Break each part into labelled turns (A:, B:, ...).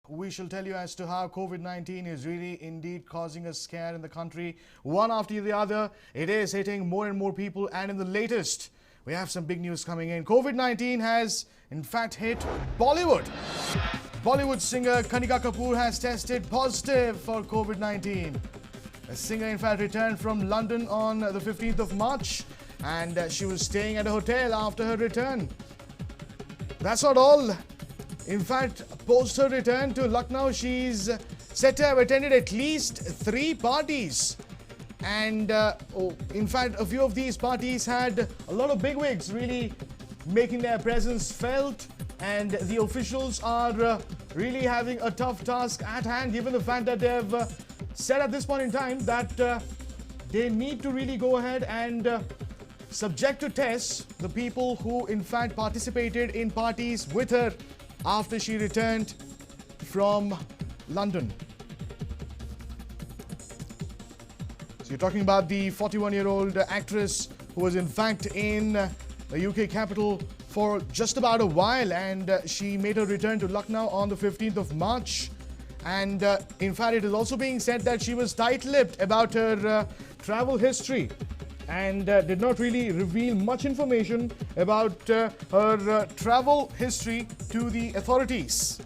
A: we shall tell you as to how COVID-19 is really indeed causing a scare in the country. One after the other, it is hitting more and more people. And in the latest, we have some big news coming in. COVID-19 has in fact hit Bollywood. Bollywood singer Kanika Kapoor has tested positive for COVID-19. The singer in fact returned from London on the 15th of March and she was staying at a hotel after her return. That's not all. In fact, post her return to Lucknow, she's said to have attended at least 3 parties. And in fact, a few of these parties had a lot of bigwigs really making their presence felt. And the officials are really having a tough task at hand, given the fact that they've said at this point in time that they need to really go ahead and subject to tests the people who in fact participated in parties with her after she returned from London. So you're talking about the 41-year-old actress who was in fact in the UK capital for just about a while, and she made her return to Lucknow on the 15th of March. And in fact, it is also being said that she was tight-lipped about her travel history and did not really reveal much information about her travel history to the authorities.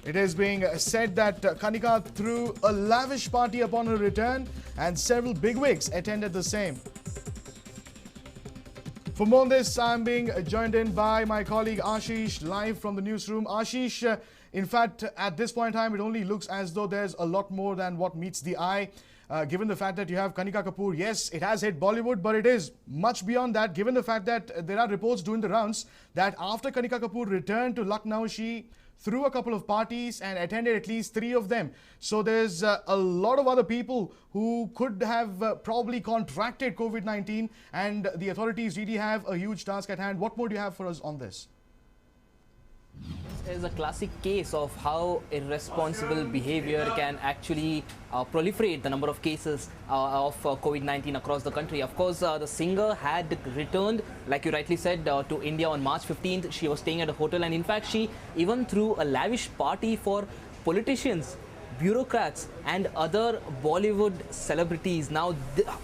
A: It is being said that Kanika threw a lavish party upon her return and several bigwigs attended the same. For more on this, I'm being joined in by my colleague Ashish live from the newsroom. Ashish, in fact, at this point in time, it only looks as though there's a lot more than what meets the eye. Given the fact that you have Kanika Kapoor, yes, it has hit Bollywood, but it is much beyond that, given the fact that there are reports doing the rounds that after Kanika Kapoor returned to Lucknow, she threw a couple of parties and attended at least 3 of them. So there's a lot of other people who could have probably contracted COVID-19, and the authorities really have a huge task at hand. What more do you have for us on this?
B: Is a classic case of how irresponsible behavior can actually proliferate the number of cases of COVID-19 across the country. Of course, the singer had returned, like you rightly said, to India on March 15th. She was staying at a hotel, and in fact, she even threw a lavish party for politicians, bureaucrats and other Bollywood celebrities. Now,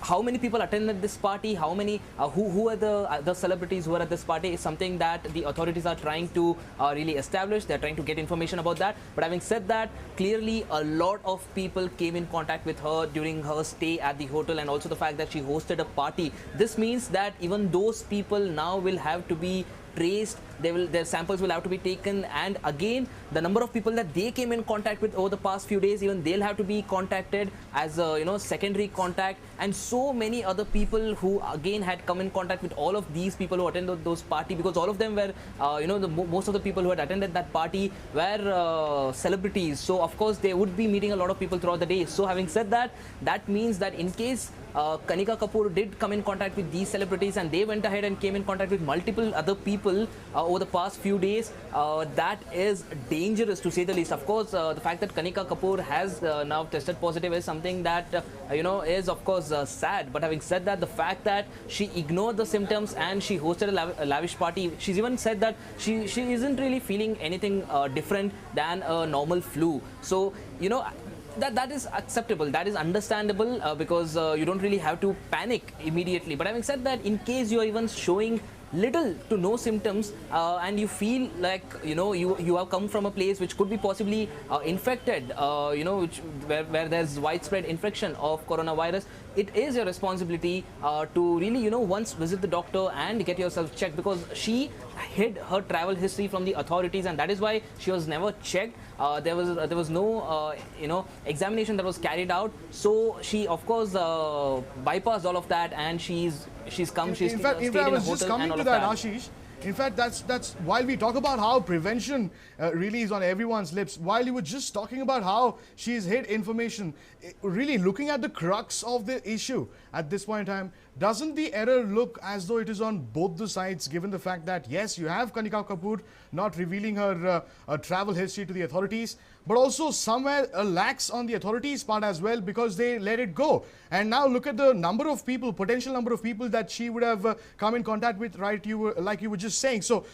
B: how many people attended this party, how many, who are the celebrities who are at this party is something that the authorities are trying to really establish. They're trying to get information about that. But having said that, clearly a lot of people came in contact with her during her stay at the hotel, and also the fact that she hosted a party. This means that even those people now will have to be traced, their samples will have to be taken, and again the number of people that they came in contact with over the past few days, even they'll have to be contacted as a secondary contact, and so many other people who again had come in contact with all of these people who attended those party, because all of them were most of the people who had attended that party were celebrities. So of course they would be meeting a lot of people throughout the day. So having said that, that means that in case Kanika Kapoor did come in contact with these celebrities and they went ahead and came in contact with multiple other people over the past few days, that is dangerous to say the least. Of course, the fact that Kanika Kapoor has now tested positive is something that is of course sad. But having said that, the fact that she ignored the symptoms and she hosted a lavish party, she's even said that she isn't really feeling anything different than a normal flu. So that is acceptable, that is understandable, because you don't really have to panic immediately. But having said that, in case you are even showing little to no symptoms and you feel like you have come from a place which could be possibly infected, where there's widespread infection of coronavirus, it is your responsibility to really once visit the doctor and get yourself checked, because she hid her travel history from the authorities, and that is why she was never checked. There was no examination that was carried out, so she of course bypassed all of that, and she's come. She's
A: in fact, I was just coming to that, Ashish. In fact, that's while we talk about how prevention really is on everyone's lips, while you were just talking about how she's hid information, really looking at the crux of the issue at this point in time, doesn't the error look as though it is on both the sides, given the fact that, yes, you have Kanika Kapoor not revealing her travel history to the authorities, but also somewhere a lax on the authorities' part as well, because they let it go. And now look at the number of people, potential number of people that she would have come in contact with, right? Like you were just saying. So,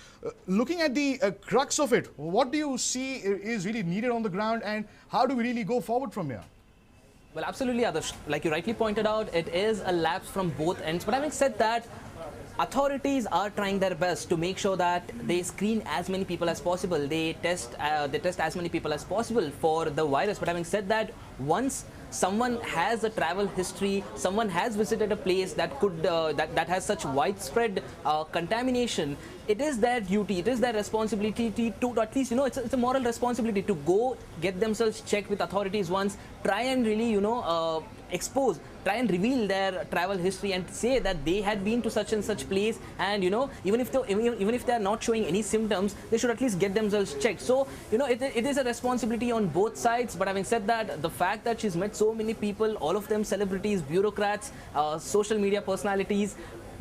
A: looking at the crux of it, what do you see is really needed on the ground, and how do we really go forward from here?
B: Well, absolutely, Adarsh. Like you rightly pointed out, it is a lapse from both ends. But having said that, authorities are trying their best to make sure that they screen as many people as possible. They test as many people as possible for the virus. But having said that, once someone has a travel history, someone has visited a place that could that has such widespread contamination, it is their duty, it is their responsibility to at least, it's a moral responsibility to go get themselves checked with authorities once, try and really, try and reveal their travel history and say that they had been to such and such place, and even if they are not showing any symptoms, they should at least get themselves checked. So it is a responsibility on both sides. But having said that, the fact that she's met so many people, all of them celebrities, bureaucrats, social media personalities,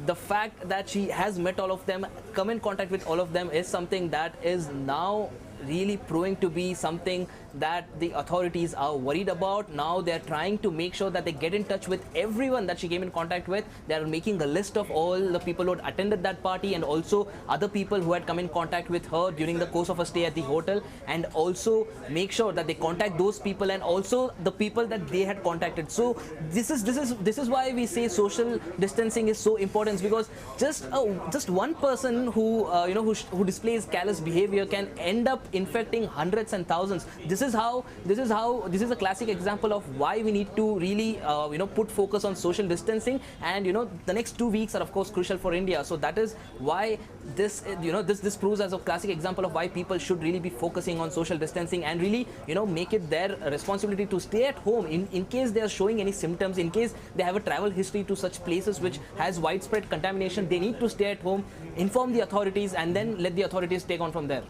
B: the fact that she has met all of them, come in contact with all of them, is something that is now really proving to be something that the authorities are worried about. Now they're trying to make sure that they get in touch with everyone that she came in contact with. They're making a list of all the people who had attended that party, and also other people who had come in contact with her during the course of a stay at the hotel, and also make sure that they contact those people and also the people that they had contacted. So this is why we say social distancing is so important, because just one person who displays callous behavior can end up infecting hundreds and thousands. This is a classic example of why we need to really put focus on social distancing. And the next 2 weeks are of course crucial for India. So that is why this proves as a classic example of why people should really be focusing on social distancing and really make it their responsibility to stay at home in case they are showing any symptoms, in case they have a travel history to such places which has widespread contamination. They need to stay at home, inform the authorities, and then let the authorities take on from there.